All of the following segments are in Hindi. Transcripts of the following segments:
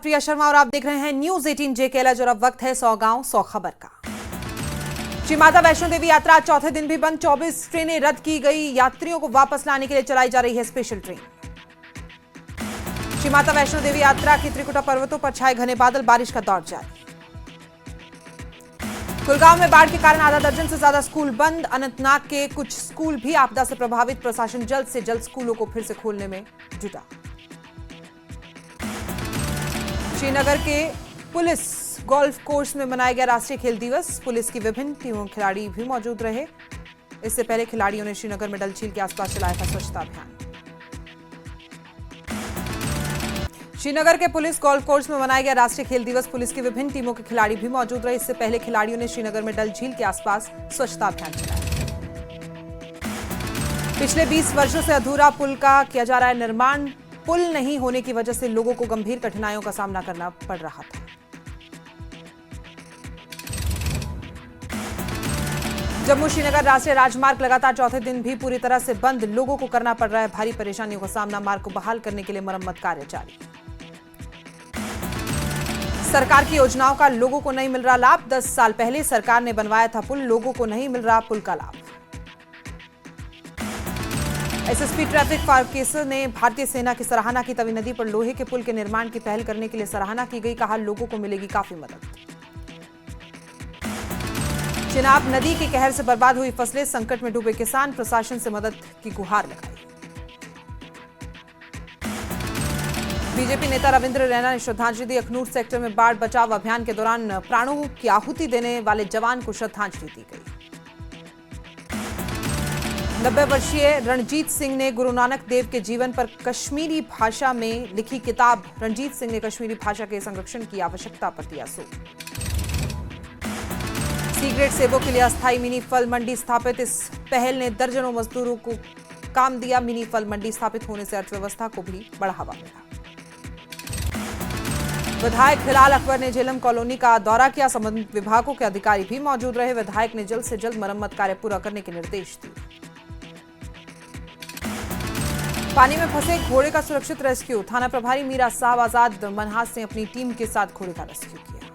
प्रिया शर्मा और आप देख रहे हैं न्यूज 18 JKL और अब वक्त है 100 गांव 100 खबर का। श्री माता वैष्णो देवी यात्रा चौथे दिन भी बंद, 24 ट्रेनें रद्द की गई। यात्रियों को वापस लाने के लिए चलाई जा रही है स्पेशल ट्रेन। श्री माता वैष्णो देवी यात्रा के त्रिकुटा पर्वतों पर छाए घने बादल, बारिश का दौर जारी। कुलगांव में बाढ़ के कारण आधा दर्जन से ज्यादा स्कूल बंद। अनंतनाग के कुछ स्कूल भी आपदा से प्रभावित, प्रशासन जल्द से जल्द स्कूलों को फिर से खोलने में जुटा। श्रीनगर के पुलिस गोल्फ कोर्स में मनाया गया राष्ट्रीय खेल दिवस। पुलिस की विभिन्न टीमों के खिलाड़ी भी मौजूद रहे। इससे पहले खिलाड़ियों ने श्रीनगर में डल झील के आसपास चलाया था स्वच्छता अभियान। श्रीनगर के पुलिस गोल्फ कोर्स में मनाया गया राष्ट्रीय खेल दिवस। पुलिस की विभिन्न टीमों के खिलाड़ी भी मौजूद रहे। इससे पहले खिलाड़ियों ने श्रीनगर में डल झील के आसपास स्वच्छता अभियान चलाया। पिछले 20 वर्षों से अधूरा पुल का किया जा रहा है निर्माण। पुल नहीं होने की वजह से लोगों को गंभीर कठिनाइयों का सामना करना पड़ रहा था। जम्मू श्रीनगर राष्ट्रीय राजमार्ग लगातार चौथे दिन भी पूरी तरह से बंद। लोगों को करना पड़ रहा है भारी परेशानियों का सामना। मार्ग को बहाल करने के लिए मरम्मत कार्य जारी। सरकार की योजनाओं का लोगों को नहीं मिल रहा लाभ। 10 साल पहले सरकार ने बनवाया था पुल, लोगों को नहीं मिल रहा पुल का लाभ। एसएसपी ट्रैफिक फारूकेस ने भारतीय सेना की सराहना की। तवी नदी पर लोहे के पुल के निर्माण की पहल करने के लिए सराहना की गई। कहा लोगों को मिलेगी काफी मदद। चिनाब नदी के कहर से बर्बाद हुई फसलें, संकट में डूबे किसान, प्रशासन से मदद की गुहार लगाई। बीजेपी नेता रविंद्र रैना ने श्रद्धांजलि दी। अखनूर सेक्टर में बाढ़ बचाव अभियान के दौरान प्राणों की आहुति देने वाले जवान को श्रद्धांजलि दी गई। 90 वर्षीय रणजीत सिंह ने गुरु नानक देव के जीवन पर कश्मीरी भाषा में लिखी किताब। रणजीत सिंह ने कश्मीरी भाषा के संरक्षण की आवश्यकता पर दिया जोर। सी ग्रेड सेबों के लिए अस्थायी मिनी फल मंडी स्थापित। इस पहल ने दर्जनों मजदूरों को काम दिया। मिनी फल मंडी स्थापित होने से अर्थव्यवस्था को भी बढ़ावा मिला। विधायक हिलाल अकबर ने झेलम कॉलोनी का दौरा किया। संबंधित विभागों के अधिकारी भी मौजूद रहे। विधायक ने जल्द से जल्द मरम्मत कार्य पूरा करने के निर्देश दिए। पानी में फंसे घोड़े का सुरक्षित रेस्क्यू। थाना प्रभारी मीरा साहब आजाद मनहास ने अपनी टीम के साथ घोड़े का रेस्क्यू किया।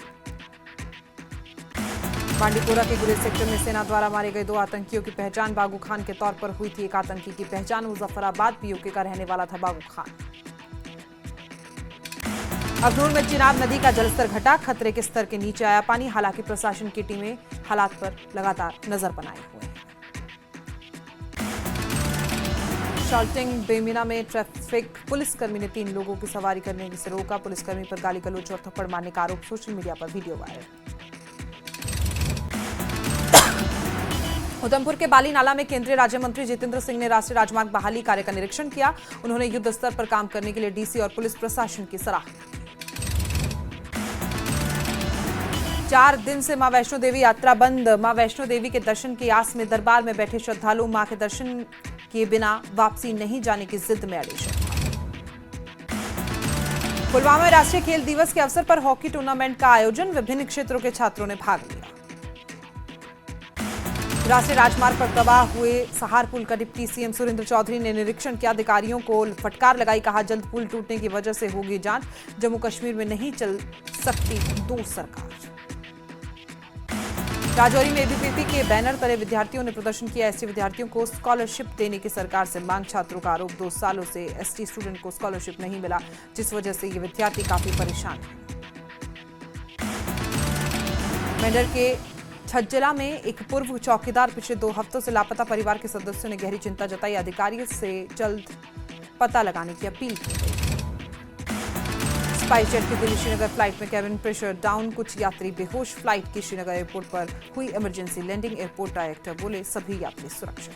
बांडीपोरा के गुरेज सेक्टर में सेना द्वारा मारे गए 2 आतंकियों की पहचान। बागू खान के तौर पर हुई थी। एक आतंकी की पहचान मुजफ्फराबाद पीओके का रहने वाला था बागू खान। अखनूर में चिनाब नदी का जलस्तर घटा। खतरे के स्तर के नीचे आया पानी। हालांकि प्रशासन की टीमें हालात पर लगातार नजर बनाए हुए हैं। शाल्टिंग बेमिना में ट्रैफिक पुलिसकर्मी ने 3 लोगों की सवारी करने से रोका। पुलिसकर्मी पर गाली गलौज और थप्पड़ मारने का आरोप। सोशल मीडिया पर वीडियो वायरल। उधमपुर के बाली नाला में केंद्रीय राज्य मंत्री जितेंद्र सिंह ने राष्ट्रीय राजमार्ग बहाली कार्य का निरीक्षण किया। उन्होंने युद्ध स्तर पर काम करने के लिए डीसी और पुलिस प्रशासन की सराहना की। 4 दिन से मां वैष्णो देवी यात्रा बंद। मां वैष्णो देवी के दर्शन की आस में दरबार में बैठे श्रद्धालु मां के दर्शन किए बिना वापसी नहीं जाने की जिद में अड़े श्रद्धालु। पुलवामा में राष्ट्रीय खेल दिवस के अवसर पर हॉकी टूर्नामेंट का आयोजन। विभिन्न क्षेत्रों के छात्रों ने भाग लिया। राष्ट्रीय राजमार्ग पर तबाह हुए सहार पुल का डिप्टी सीएम सुरेंद्र चौधरी ने निरीक्षण किया। अधिकारियों को फटकार लगाई। कहा जल्द पुल टूटने की वजह से होगी जांच। जम्मू कश्मीर में नहीं चल सकती 2 सरकार। राजौरी में एबीवीपी के बैनर तले विद्यार्थियों ने प्रदर्शन किया। एसटी विद्यार्थियों को स्कॉलरशिप देने की सरकार से मांग। छात्रों का आरोप 2 सालों से एसटी स्टूडेंट को स्कॉलरशिप नहीं मिला, जिस वजह से ये विद्यार्थी काफी परेशान हैं। मेंढर के छज्जला में एक पूर्व चौकीदार पिछले 2 हफ्तों से लापता। परिवार के सदस्यों ने गहरी चिंता जताई। अधिकारियों से जल्द पता लगाने की अपील की गई। स्पाइस जेट की दिल्ली श्रीनगर फ्लाइट में कैबिन प्रेशर डाउन, कुछ यात्री बेहोश। फ्लाइट की श्रीनगर एयरपोर्ट पर हुई इमरजेंसी लैंडिंग। एयरपोर्ट डायरेक्टर बोले सभी यात्री सुरक्षित।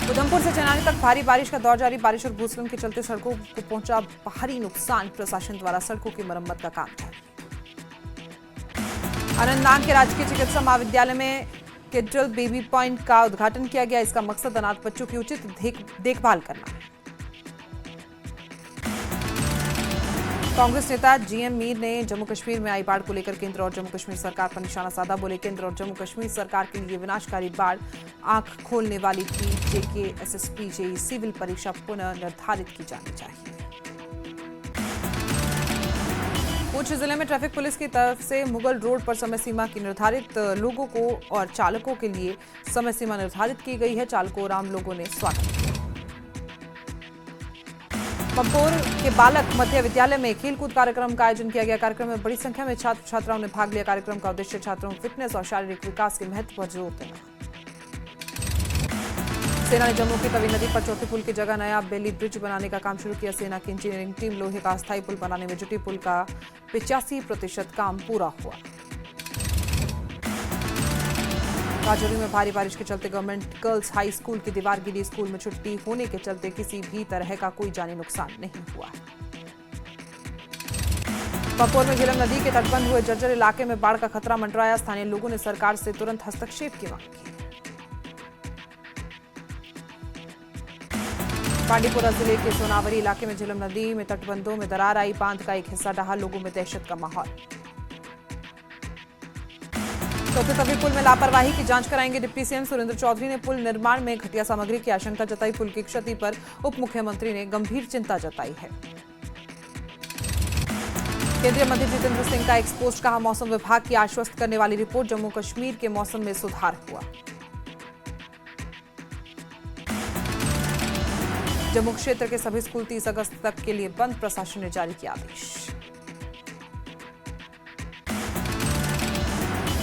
उधमपुर से चेनानी तक भारी बारिश का दौर जारी। बारिश और भूस्खलन के चलते सड़कों को पहुंचा भारी नुकसान। प्रशासन द्वारा सड़कों की मरम्मत का काम जारी। अनंतनाग के राजकीय चिकित्सा महाविद्यालय में किड्रल बेबी पॉइंट का उद्घाटन किया गया। इसका मकसद अनाथ बच्चों की उचित देखभाल करना है। कांग्रेस नेता जीएम मीर ने जम्मू कश्मीर में आई बाढ़ को लेकर केंद्र और जम्मू कश्मीर सरकार पर निशाना साधा। बोले केंद्र और जम्मू कश्मीर सरकार के लिए विनाशकारी बाढ़ आंख खोलने वाली थी। जेके एसएसपी जेई सिविल परीक्षा पुनः निर्धारित की जानी चाहिए। पुंछ जिले में ट्रैफिक पुलिस की तरफ से मुगल रोड पर समय सीमा की निर्धारित लोगों को और चालकों के लिए समय सीमा निर्धारित की गई है। चालकों और आम लोगों ने स्वागत किया। पंपोर के बालक मध्य विद्यालय में खेलकूद कार्यक्रम का आयोजन किया गया। कार्यक्रम में बड़ी संख्या में छात्र छात्राओं ने भाग लिया। कार्यक्रम का उद्देश्य छात्रों को फिटनेस और शारीरिक विकास के महत्व पर जोर देना। सेना ने जम्मू की तवी नदी पर चौथे पुल की जगह नया बेली ब्रिज बनाने का काम शुरू किया। सेना की इंजीनियरिंग टीम लोहे का अस्थायी पुल बनाने में जुटी। पुल का 85% काम पूरा हुआ। राजौरी में भारी बारिश के चलते गवर्नमेंट गर्ल्स हाई स्कूल की दीवार गिरी। स्कूल में छुट्टी होने के चलते किसी भी तरह का कोई जानी नुकसान नहीं हुआ है। पंपोर में झेलम नदी के तटबंध हुए जर्जर इलाके में बाढ़ का खतरा मंडराया। स्थानीय लोगों ने सरकार से तुरंत हस्तक्षेप की मांग की। बांडीपुरा जिले के सोनावरी इलाके में झेलम नदी में तटबंधों में दरार आई। बांध का एक हिस्सा ढहा। लोगों में दहशत का माहौल। चौथे तवी पुल में लापरवाही की जांच कराएंगे डिप्टी सीएम सुरेंद्र चौधरी ने पुल निर्माण में घटिया सामग्री की आशंका जताई। पुल की क्षति पर उप मुख्यमंत्री ने गंभीर चिंता जताई है। केंद्रीय मंत्री जितेंद्र सिंह का एक्सपोस्ट, कहा मौसम विभाग की आश्वस्त करने वाली रिपोर्ट। जम्मू कश्मीर के मौसम में सुधार हुआ। जम्मू क्षेत्र के सभी स्कूल 30 अगस्त तक के लिए बंद। प्रशासन ने जारी किया आदेश।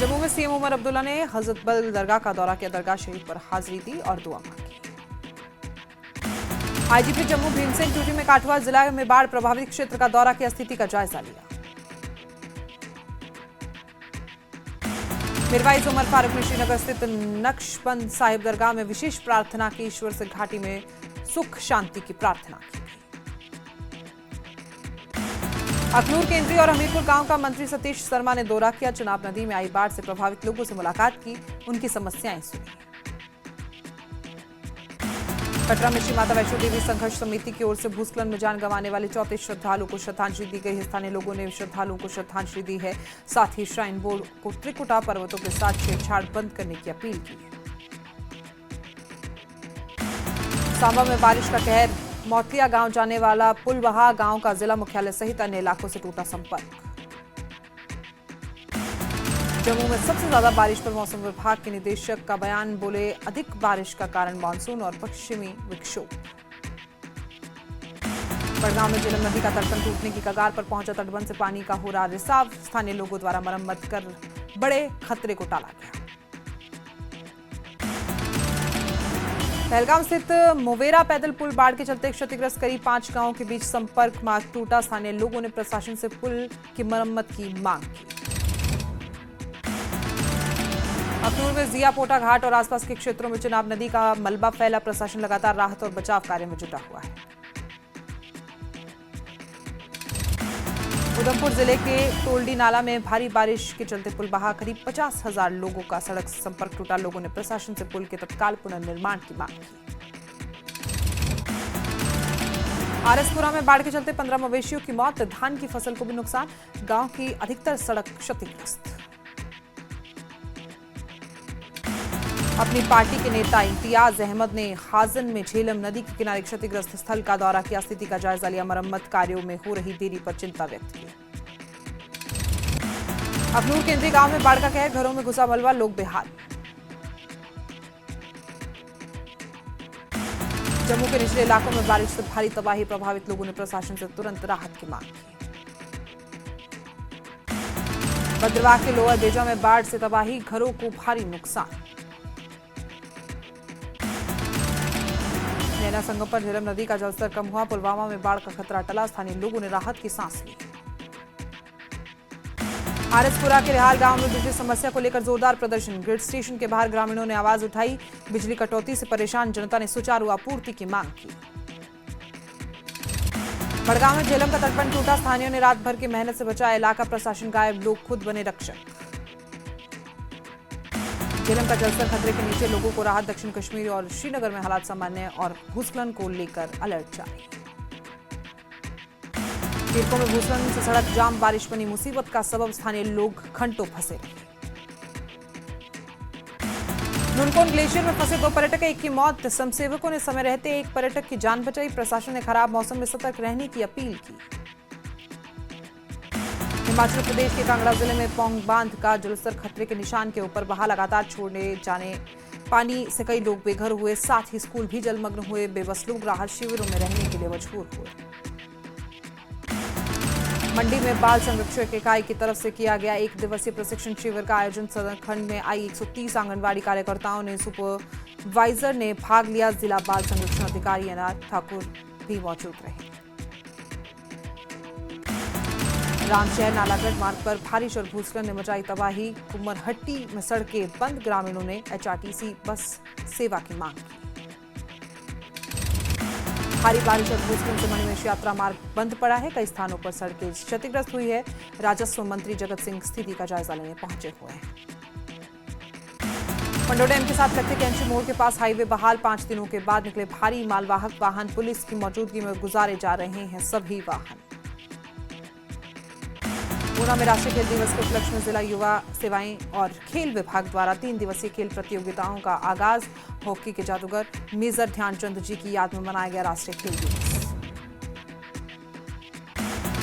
जम्मू में सीएम उमर अब्दुल्ला ने हजरत बल दरगाह का दौरा किया। दरगाह शरीफ पर हाजिरी दी और दुआ मांगी। आईजीपी जम्मू भीमसेन टूटी में काठुआ जिला में बाढ़ प्रभावित क्षेत्र का दौरा किया। स्थिति का जायजा लिया। मीरवाइज उमर फारूक ने श्रीनगर स्थित नक्शबंद साहिब दरगाह में विशेष प्रार्थना की। ईश्वर से घाटी में सुख शांति की प्रार्थना की। अखनूर केंद्रीय और हमीरपुर गांव का मंत्री सतीश शर्मा ने दौरा किया। चुनाव नदी में आई बाढ़ से प्रभावित लोगों से मुलाकात की। उनकी समस्याएं सुनी। कटरा में श्री माता वैष्णो देवी संघर्ष समिति की ओर से भूस्खलन में जान गंवाने वाले 34 श्रद्धालुओं को श्रद्धांजलि दी गई है। स्थानीय लोगों ने श्रद्धालुओं को श्रद्धांजलि दी है। साथ ही श्राइन बोर्ड को त्रिकुटा पर्वतों के साथ छेड़छाड़ बंद करने की अपील की है। सांबा में बारिश का कहर। मौतिया गांव जाने वाला पुलवाहा गांव का जिला मुख्यालय सहित अन्य इलाकों से टूटा संपर्क। जम्मू में सबसे ज्यादा बारिश पर मौसम विभाग के निदेशक का बयान। बोले अधिक बारिश का कारण मानसून और पश्चिमी विक्षोभ। बड़गांव में झेलम नदी का तटबंध टूटने की कगार पर पहुंचा। तटबंध से पानी का हो रहा रिसाव। स्थानीय लोगों द्वारा मरम्मत कर बड़े खतरे को टाला गया। पहलगाम स्थित मोवेरा पैदल पुल बाढ़ के चलते क्षतिग्रस्त। करीब 5 गांवों के बीच संपर्क मार्ग टूटा। स्थानीय लोगों ने प्रशासन से पुल की मरम्मत की मांग की। अखनूर में जिया पोटा घाट और आसपास के क्षेत्रों में चिनाब नदी का मलबा फैला। प्रशासन लगातार राहत और बचाव कार्य में जुटा हुआ है। उधमपुर जिले के टोलडी नाला में भारी बारिश के चलते पुल बहा। करीब 50,000 लोगों का सड़क संपर्क टूटा। लोगों ने प्रशासन से पुल के तत्काल पुनर्निर्माण की मांग की। आरएसपुरा में बाढ़ के चलते 15 मवेशियों की मौत। धान की फसल को भी नुकसान। गांव की अधिकतर सड़क क्षतिग्रस्त। अपनी पार्टी के नेता इम्तियाज अहमद ने हाजन में झेलम नदी के किनारे क्षतिग्रस्त स्थल का दौरा किया। स्थिति का जायजा लिया। मरम्मत कार्यों में हो रही देरी पर चिंता व्यक्त की। अखनूर केंद्रीय गांव में बाढ़ का कहर। घरों में घुसा मलबा। लोग बेहाल। जम्मू के निचले इलाकों में बारिश से भारी तबाही। प्रभावित लोगों ने प्रशासन से तुरंत राहत की मांग की। भद्रवाह के लोअर बेजा में बाढ़ से तबाही। घरों को भारी नुकसान। नैना संगम पर झेलम नदी का जलस्तर कम हुआ। पुलवामा में बाढ़ का खतरा टला। स्थानीय लोगों ने राहत की सांस ली। आरएसपुरा के रिहाल गांव में बिजली समस्या को लेकर जोरदार प्रदर्शन। ग्रिड स्टेशन के बाहर ग्रामीणों ने आवाज उठाई। बिजली कटौती से परेशान जनता ने सुचारू आपूर्ति की मांग की। बड़गांव में झेलम का तटबंध टूटा। स्थानीयों ने रात भर की मेहनत से बचाया इलाका। प्रशासन गायब। लोग खुद बने रक्षक। झेलम का जलस्तर खतरे के नीचे। लोगों को राहत। दक्षिण कश्मीर और श्रीनगर में हालात सामान्य और भूस्खलन को लेकर अलर्ट जारी। तीरकों में भूस्खलन से सड़क जाम। बारिश बनी मुसीबत का सबब। स्थानीय लोग घंटों फंसे रहे। नुनकोन ग्लेशियर में फंसे 2 पर्यटक, एक की मौत। स्वयंसेवकों ने समय रहते एक पर्यटक की जान बचाई। प्रशासन ने खराब मौसम में सतर्क रहने की अपील की। हिमाचल प्रदेश के कांगड़ा जिले में पौंग बांध का जलस्तर खतरे के निशान के ऊपर बहा। लगातार छोड़ने जाने पानी से कई लोग बेघर हुए, साथ ही स्कूल भी जलमग्न हुए। बेबस लोग राहत शिविरों में रहने के लिए मजबूर हुए। मंडी में बाल संरक्षक इकाई की तरफ से किया गया 1 दिवसीय प्रशिक्षण शिविर का आयोजन। सदर खंड में आई 130 आंगनबाड़ी कार्यकर्ताओं ने, सुपरवाइजर ने भाग लिया। जिला बाल संरक्षण अधिकारी अनाथ ठाकुर भी मौजूद रहे। रामशहर नालागढ़ मार्ग पर बारिश और भूस्खलन ने मचाई तबाही। कुम्मरहट्टी में सड़कें बंद, ग्रामीणों ने एचआरटीसी बस सेवा की मांग की। भारी बारिश और भूस्खलन से मणिमहेश यात्रा मार्ग बंद पड़ा है। कई स्थानों पर सड़कें क्षतिग्रस्त हुई है। राजस्व मंत्री जगत सिंह स्थिति का जायजा लेने पहुंचे हुए हैं। पंडो डैम के साथ लगते कैंची मोड़ के पास हाईवे बहाल। 5 दिनों के बाद निकले भारी मालवाहक वाहन। पुलिस की मौजूदगी में गुजारे जा रहे हैं सभी वाहन। ऊना में राष्ट्रीय खेल दिवस के उपलक्ष्य में जिला युवा सेवाएं और खेल विभाग द्वारा 3 दिवसीय खेल प्रतियोगिताओं का आगाज। हॉकी के जादूगर मेजर ध्यानचंद जी की याद में मनाया गया राष्ट्रीय खेल दिवस।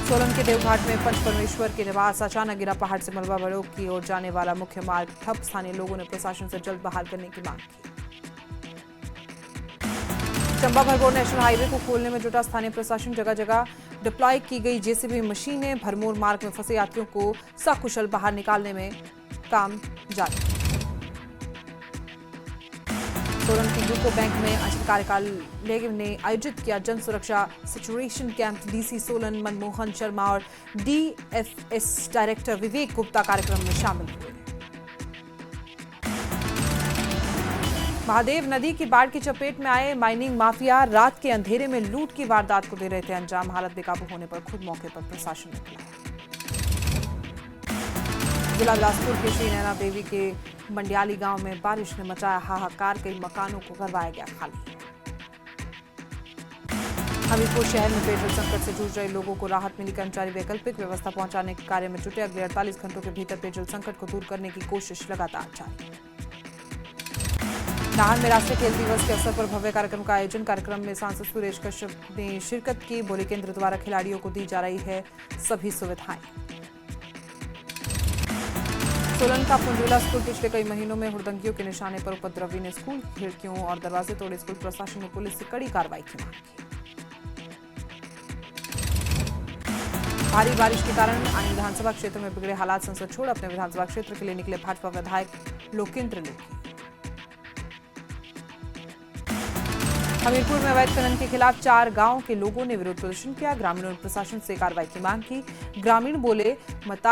सोलन के देवघाट में पंच परमेश्वर के निवास अचानक गिरा पहाड़ से मलबा। बड़ों की ओर जाने वाला मुख्य मार्ग ठप। स्थानीय लोगों ने प्रशासन से जल्द बहाल करने की मांग की। चंबा भरमौर नेशनल हाईवे को खोलने में जुटा स्थानीय प्रशासन। जगह जगह डिप्लॉय की गई जेसीबी मशीनें। भरमौर मार्ग में फंसे यात्रियों को सकुशल बाहर निकालने में काम जारी। सोलन की यूको बैंक में अंचल कार्यालय ने आयोजित किया जन सुरक्षा situation camp. DC Solan Manmohan Sharma और डीएफएस डायरेक्टर विवेक गुप्ता कार्यक्रम में शामिल हुए। महादेव नदी की बाढ़ की चपेट में आए माइनिंग माफिया रात के अंधेरे में लूट की वारदात को दे रहे थे अंजाम। हालत बेकाबू होने पर खुद मौके पर प्रशासन निकला। जिला बिलासपुर के श्री नैना देवी के मंडियाली गांव में बारिश ने मचाया हाहाकार। कई मकानों को करवाया गया खाली। हमीरपुर शहर में पेयजल संकट से जूझ रहे लोगों को राहत मिली। कर्मचारी वैकल्पिक व्यवस्था पहुंचाने के कार्य में जुटे। अगले 48 घंटों के भीतर पेयजल संकट को दूर करने की कोशिश लगातार जारी। नाहन में राष्ट्रीय खेल दिवस के अवसर पर भव्य कार्यक्रम का आयोजन। कार्यक्रम में सांसद सुरेश कश्यप ने शिरकत की। बोले केंद्र द्वारा खिलाड़ियों को दी जा रही है सभी सुविधाएं। सोलन का पुंजुला स्कूल पिछले कई महीनों में हुड़दंगियों के निशाने पर। उपद्रवी ने स्कूल की खिड़कियों और दरवाजे तोड़े। स्कूल प्रशासन ने पुलिस से कड़ी कार्रवाई की मांग की। भारी बारिश के कारण आनी विधानसभा क्षेत्र में बिगड़े हालात। संसद छोड़ अपने विधानसभा क्षेत्र के लिए निकले भाजपा विधायक लोकेंद्र लोकी। हमीरपुर में अवैध खनन के खिलाफ 4 गांव के लोगों ने विरोध प्रदर्शन किया। ग्रामीणों ने प्रशासन से कार्रवाई की मांग की। ग्रामीण बोले मतार